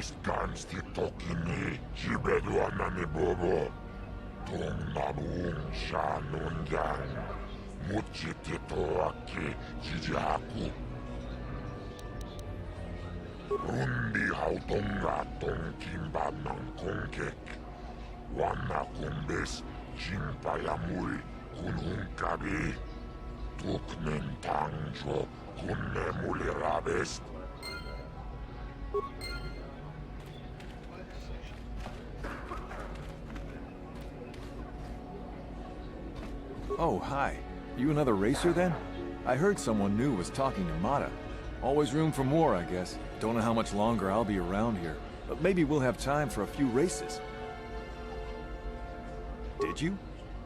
Skans ti tokini, jibedu anani bobo. Tong nanuung sha nunyan. Muchi tito aki jijaku. Rundi hautonga tong kimba nang kongkek. Wana kumbes, jimpayamul, kunhungkabi. Tuknen tangjo, kunne mulirabest. Oh, hi. You another racer then? I heard someone new was talking to Mata. Always room for more, I guess. Don't know how much longer I'll be around here, but maybe we'll have time for a few races. Did you?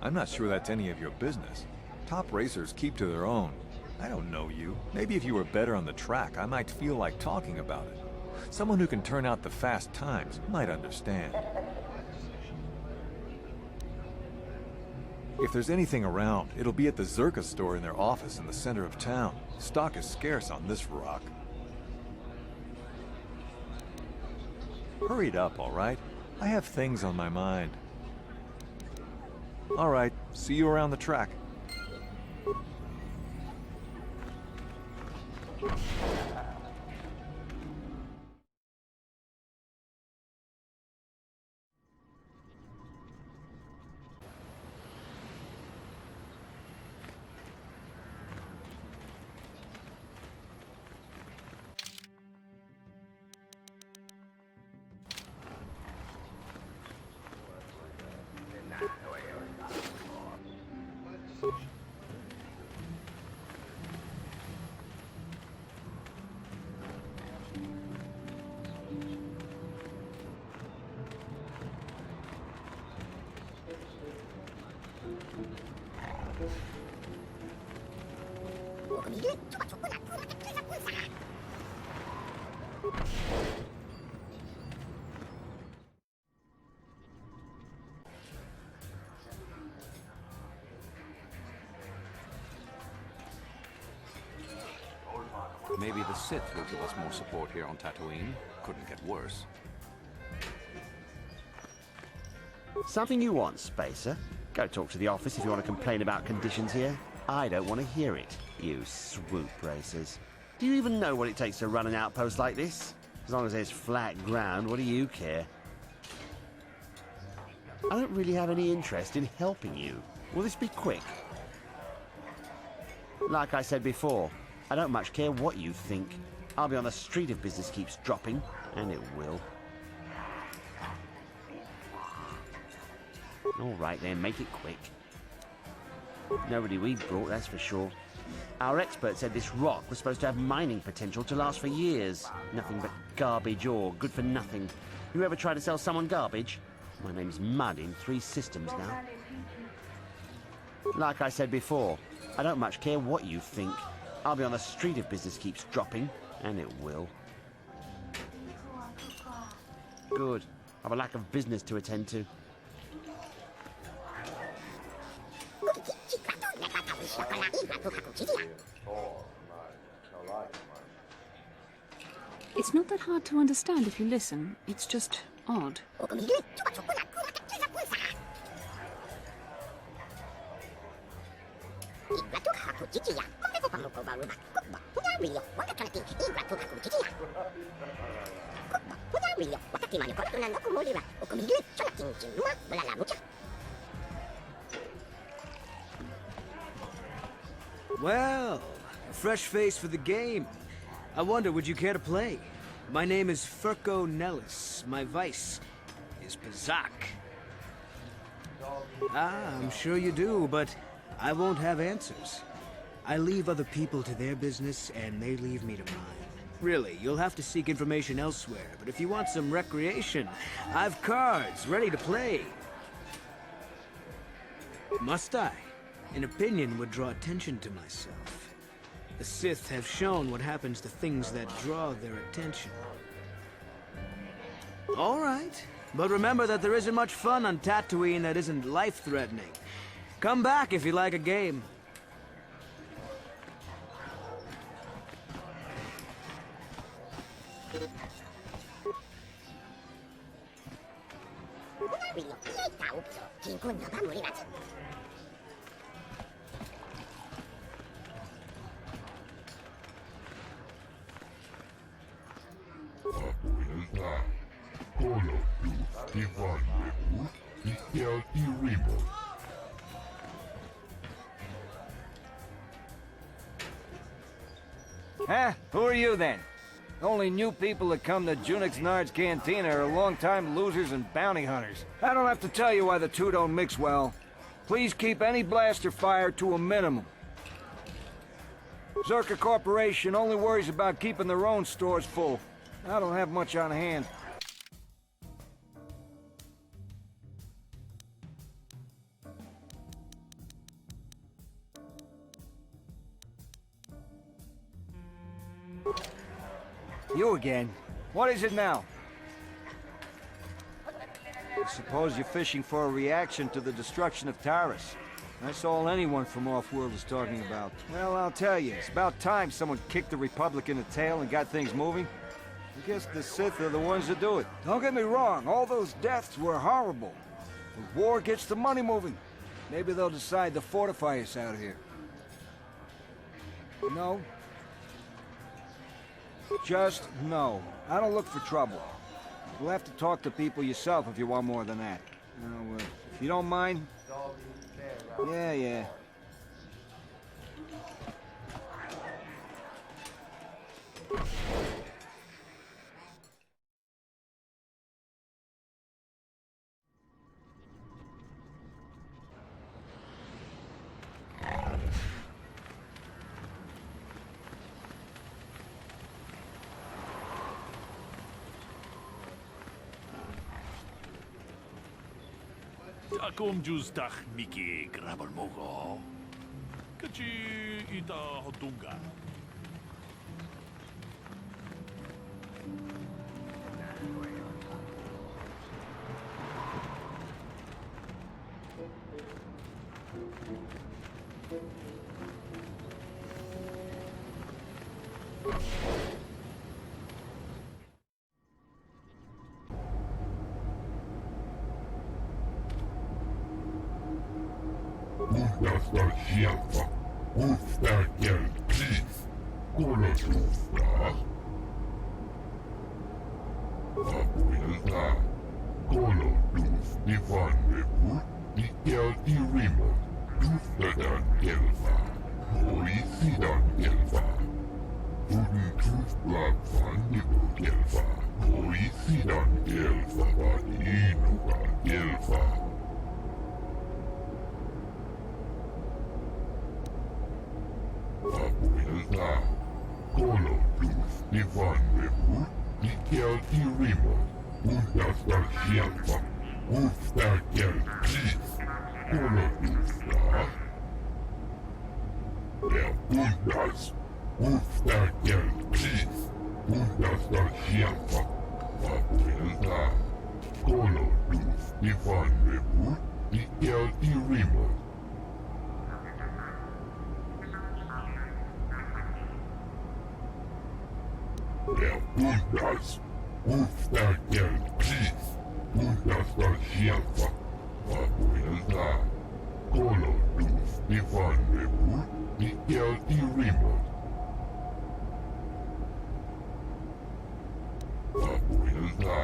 I'm not sure that's any of your business. Top racers keep to their own. I don't know you. Maybe if you were better on the track, I might feel like talking about it. Someone who can turn out the fast times might understand. If there's anything around, it'll be at the Zerka store in their office in the center of town. Stock is scarce on this rock. Hurry it up, all right? I have things on my mind. All right, see you around the track. Maybe the Sith will give us more support here on Tattooine. Couldn't get worse. Something you want, Spacer? Go talk to the office if you want to complain about conditions here. I don't want to hear it, you swoop racers. Do you even know what it takes to run an outpost like this? As long as there's flat ground, what do you care? I don't really have any interest in helping you. Will this be quick? Like I said before, I don't much care what you think. I'll be on the street if business keeps dropping, and it will. All right then, make it quick. Nobody we brought, that's for sure. Our expert said this rock was supposed to have mining potential to last for years. Nothing but garbage ore, good for nothing. You ever try to sell someone garbage? My name's Mud in 3 systems now. Like I said before, I don't much care what you think. I'll be on the street if business keeps dropping, and it will. Good. I have a lack of business to attend to. It's not that hard to understand if you listen. It's just odd. Well, a fresh face for the game. I wonder, would you care to play? My name is Furco Nellis. My vice is Pazak. Ah, I'm sure you do, but I won't have answers. I leave other people to their business, and they leave me to mine. Really, you'll have to seek information elsewhere, but if you want some recreation, I've cards ready to play. Must I? An opinion would draw attention to myself. The Sith have shown what happens to things that draw their attention. All right, but remember that there isn't much fun on Tatooine that isn't life-threatening. Come back if you like a game. Huh? Who are you then? The only new people that come to Junix Nard's Cantina are long-time losers and bounty hunters. I don't have to tell you why the two don't mix well. Please keep any blaster fire to a minimum. Zerka Corporation only worries about keeping their own stores full. I don't have much on hand. You again? What is it now? I suppose you're fishing for a reaction to the destruction of Taurus. That's all anyone from Off-World is talking about. Well, I'll tell you, it's about time someone kicked the Republic in the tail and got things moving. I guess the Sith are the ones that do it. Don't get me wrong, all those deaths were horrible. But war gets the money moving. Maybe they'll decide to fortify us out here. No? Just no. I don't look for trouble. You'll have to talk to people yourself if you want more than that. Now, if you don't mind... Yeah. Takom justach miki grabal mogo. Kachi ita hotunga. Uhdasta sieltä, uhtaa kelpis, kolosuhtaa. Apuilta, kolotus divannevu, ikelti rimot, tuhtadan kelvaa, hoi sidan kelvaa. Tudun tuhtlaapaan nivu kelvaa, hoi sidan kelvaa, iinuka kelvaa. Apuilta, kolotus divannevu, ikelti rimot, uhdasta sieltä, uhtaa kelpis, kolotustaa. Ja puhdas, uhtaa kelpis, uhdasta sieltä, apuilta, kolotus divannevu, ikelti rimot. Ja puhdas, uhtaa kelpis, uhdasta sieltä, apuilta, kolotus divannevu, ikelti rimot. Apuilta,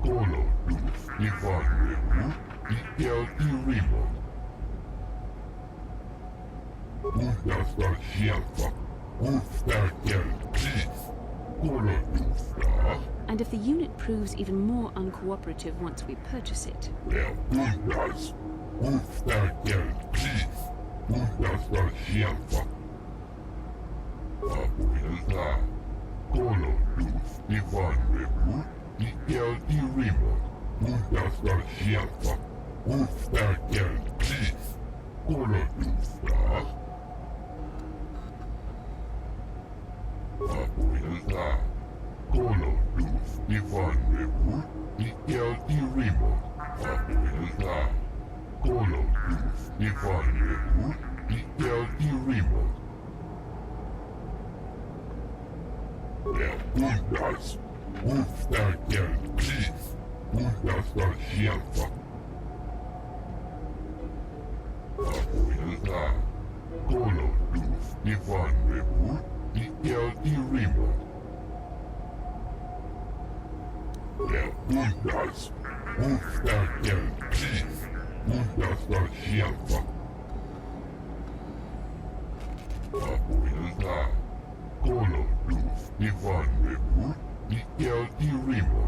kolotus divannevu, ikelti rimot. Puhdasta sieltä, uhtaa kelpis. And if the unit proves even more uncooperative once we purchase it... Apuilta, kolotus divannevu, ikelti rimot. Apuilta, kolotus divannevu, ikelti rimot. Ja puhdas, uhtaa kelpis, puhdasta sieltä. Untasta sieltä. Apuilta. Kolodus Ivan Revut Ikel Irimo.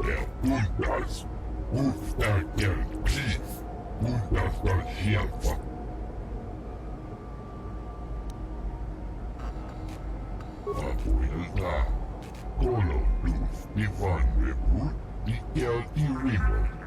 Ja undas. Uftäkel Cliff. Untasta sieltä. Apuilta. Kolodus Ivan Revut Ikel Irimo.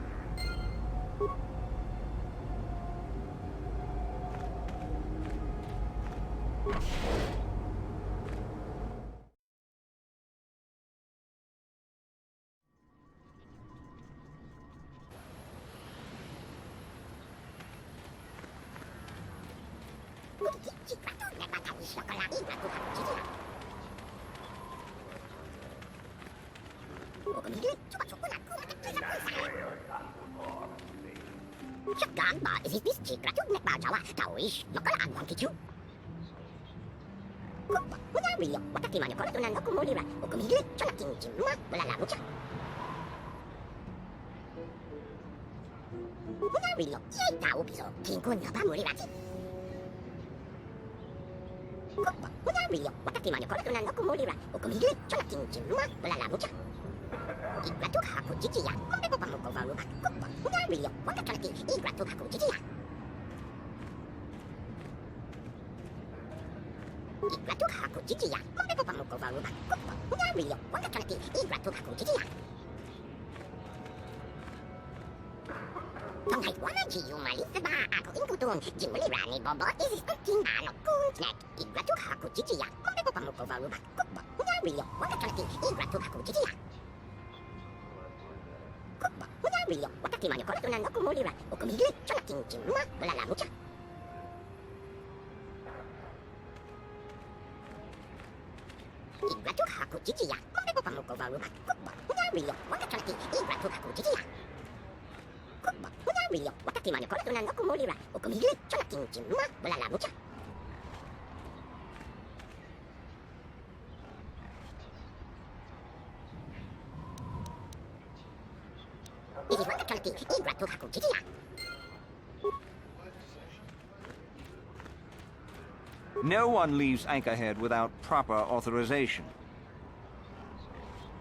No one leaves Anchorhead without proper authorization.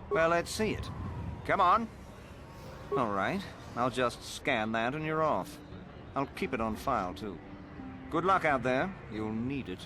Well, let's see it. Come on. All right. I'll just scan that and you're off. I'll keep it on file, too. Good luck out there. You'll need it.